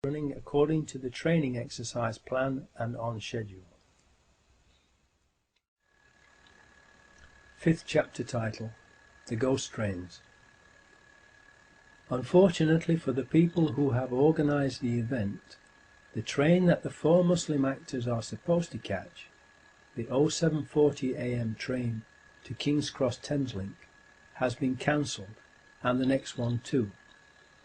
running according to the training exercise plan and on schedule. Fifth chapter title: The Ghost Trains. Unfortunately for the people who have organised the event, the train that the 4 Muslim actors are supposed to catch, the 0740 AM train to King's Cross Thameslink, has been cancelled, and the next one too,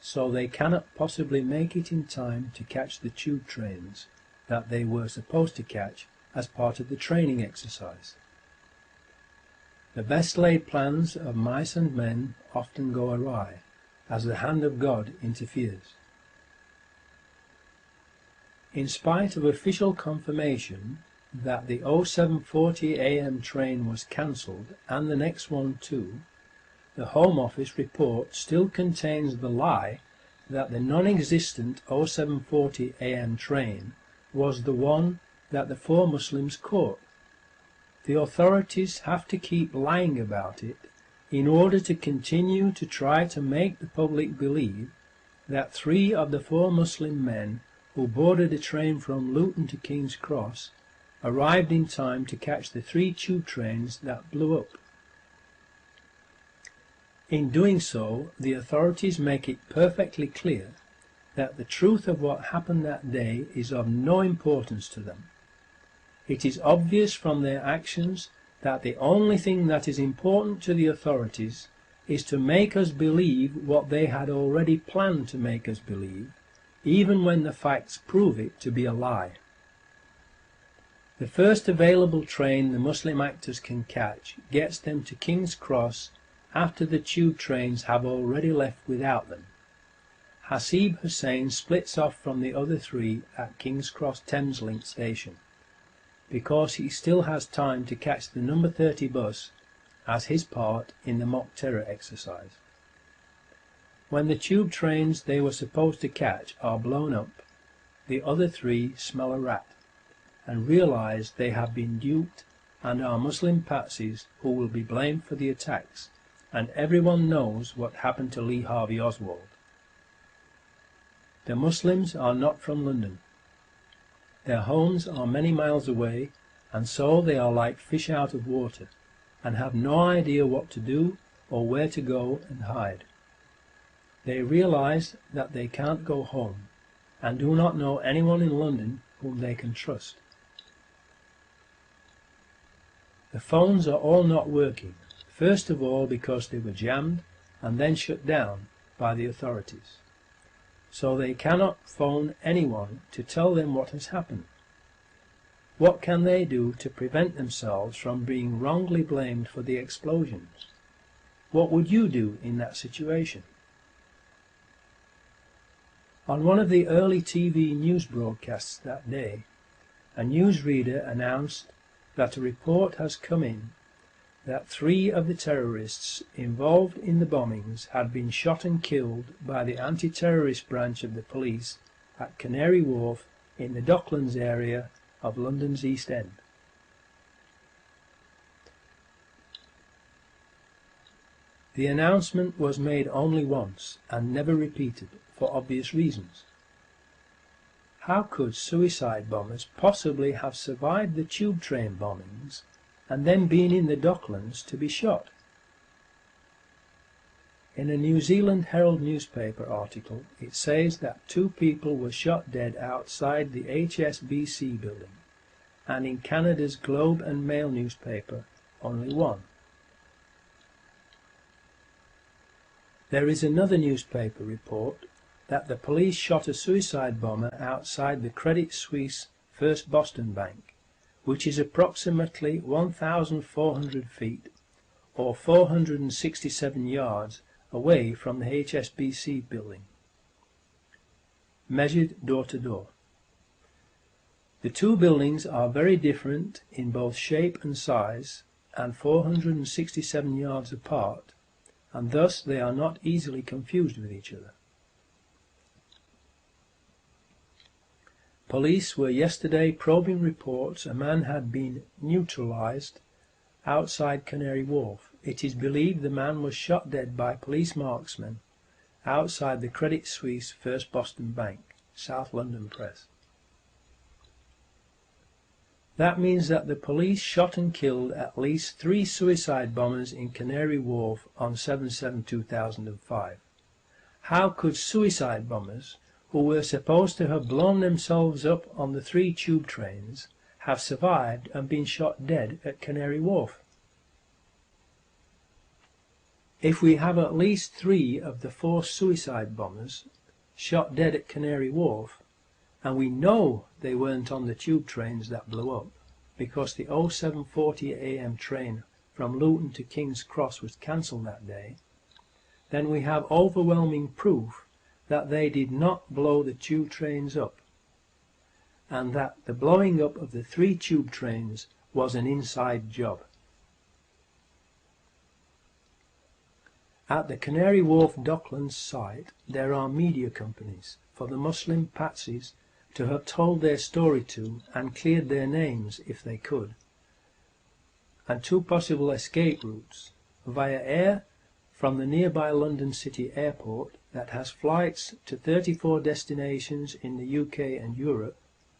so they cannot possibly make it in time to catch the tube trains that they were supposed to catch as part of the training exercise. The best laid plans of mice and men often go awry, as the hand of God interferes. In spite of official confirmation that the 0740 AM train was cancelled and the next one too, the Home Office report still contains the lie that the non-existent 0740 AM train was the one that the 4 Muslims caught. The authorities have to keep lying about it in order to continue to try to make the public believe that 3 of the 4 Muslim men who boarded a train from Luton to King's Cross arrived in time to catch the 3 tube trains that blew up. In doing so, the authorities make it perfectly clear that the truth of what happened that day is of no importance to them. It is obvious from their actions that the only thing that is important to the authorities is to make us believe what they had already planned to make us believe, even when the facts prove it to be a lie. The first available train the Muslim actors can catch gets them to King's Cross after the tube trains have already left without them. Hasib Hussain splits off from the other 3 at King's Cross Thameslink station, because he still has time to catch the number 30 bus as his part in the mock terror exercise. When the tube trains they were supposed to catch are blown up, the other 3 smell a rat and realise they have been duped and are Muslim patsies who will be blamed for the attacks, and everyone knows what happened to Lee Harvey Oswald. The Muslims are not from London. Their homes are many miles away, and so they are like fish out of water, and have no idea what to do or where to go and hide. They realise that they can't go home, and do not know anyone in London whom they can trust. The phones are all not working, first of all because they were jammed and then shut down by the authorities. So they cannot phone anyone to tell them what has happened. What can they do to prevent themselves from being wrongly blamed for the explosions? What would you do in that situation? On one of the early TV news broadcasts that day, a newsreader announced that a report has come in that 3 of the terrorists involved in the bombings had been shot and killed by the anti-terrorist branch of the police at Canary Wharf in the Docklands area of London's East End. The announcement was made only once and never repeated for obvious reasons. How could suicide bombers possibly have survived the tube train bombings and then been in the Docklands to be shot? In a New Zealand Herald newspaper article it says that 2 people were shot dead outside the HSBC building, and in Canada's Globe and Mail newspaper only 1. There is another newspaper report that the police shot a suicide bomber outside the Credit Suisse First Boston Bank, which is approximately 1,400 feet or 467 yards away from the HSBC building, measured door to door. The 2 buildings are very different in both shape and size, and 467 yards apart, and thus they are not easily confused with each other. Police were yesterday probing reports a man had been neutralised outside Canary Wharf. It is believed the man was shot dead by police marksmen outside the Credit Suisse First Boston Bank. South London Press. That means that the police shot and killed at least 3 suicide bombers in Canary Wharf on 7/7/2005. How could suicide bombers, who were supposed to have blown themselves up on the 3 tube trains, have survived and been shot dead at Canary Wharf? If we have at least 3 of the 4 suicide bombers shot dead at Canary Wharf, and we know they weren't on the tube trains that blew up, because the 07:40 AM train from Luton to King's Cross was cancelled that day, then we have overwhelming proof that they did not blow the tube trains up, and that the blowing up of the 3 tube trains was an inside job. At the Canary Wharf Docklands site there are media companies for the Muslim patsies to have told their story to and cleared their names if they could, and 2 possible escape routes: via air from the nearby London City Airport that has flights to 34 destinations in the UK and Europe,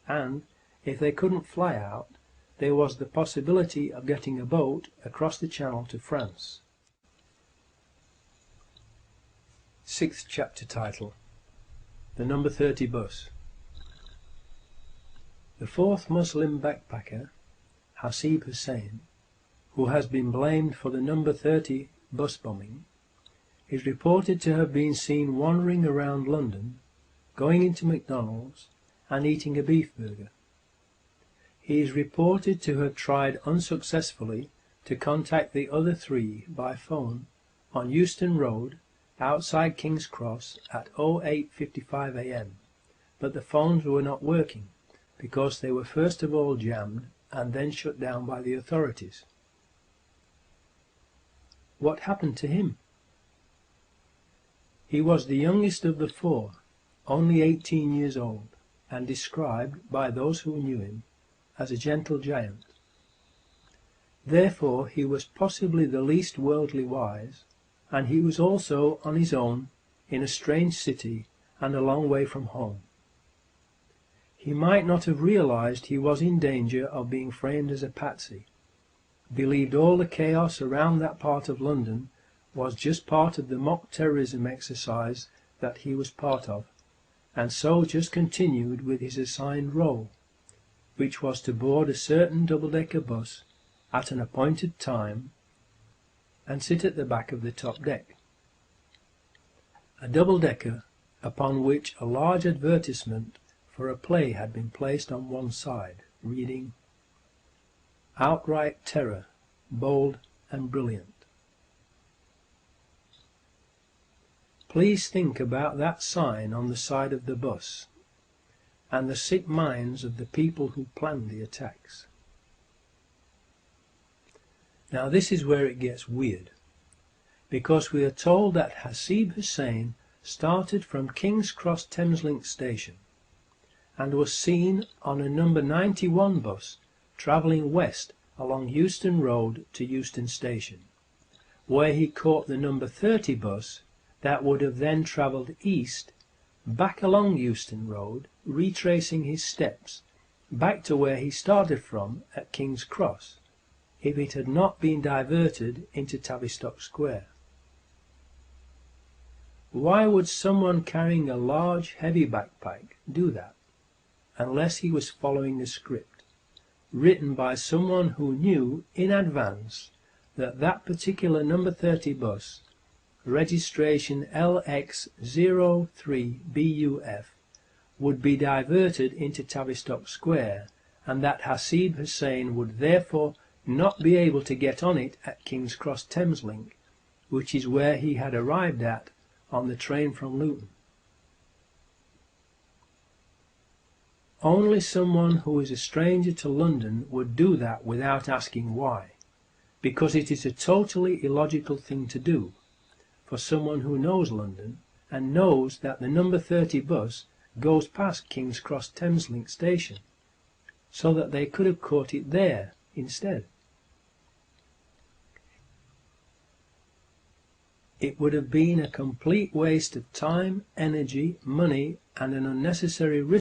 and, if they couldn't fly out, there was the possibility of getting a boat across the Channel to France. 6th chapter title: The number 30 bus. The 4th Muslim backpacker, Hasib Hussain, who has been blamed for the number 30 bus bombing, is reported to have been seen wandering around London, going into McDonald's and eating a beef burger. He is reported to have tried unsuccessfully to contact the other 3 by phone on Euston Road outside King's Cross at 08:55 AM, but the phones were not working because they were first of all jammed and then shut down by the authorities. What happened to him? He was the youngest of the 4, only 18 years old, and described, by those who knew him, as a gentle giant. Therefore he was possibly the least worldly wise, and he was also on his own in a strange city and a long way from home. He might not have realized he was in danger of being framed as a patsy, believed all the chaos around that part of London was just part of the mock terrorism exercise that he was part of, and so just continued with his assigned role, which was to board a certain double-decker bus at an appointed time and sit at the back of the top deck. A double-decker upon which a large advertisement for a play had been placed on one side, reading, "Outright terror, bold and brilliant." Please think about that sign on the side of the bus, and the sick minds of the people who planned the attacks. Now this is where it gets weird, because we are told that Hasib Hussain started from King's Cross Thameslink station and was seen on a number 91 bus travelling west along Euston Road to Euston Station, where he caught the number 30 bus that would have then travelled east, back along Euston Road, retracing his steps back to where he started from at King's Cross, if it had not been diverted into Tavistock Square. Why would someone carrying a large, heavy backpack do that, unless he was following a script, written by someone who knew in advance that that particular number 30 bus, registration LX03BUF, would be diverted into Tavistock Square, and that Hasib Hussain would therefore not be able to get on it at King's Cross Thameslink, which is where he had arrived at on the train from Luton? Only someone who is a stranger to London would do that without asking why, because it is a totally illogical thing to do for someone who knows London and knows that the number 30 bus goes past King's Cross Thameslink station, so that they could have caught it there instead. It would have been a complete waste of time, energy, money and an unnecessary risk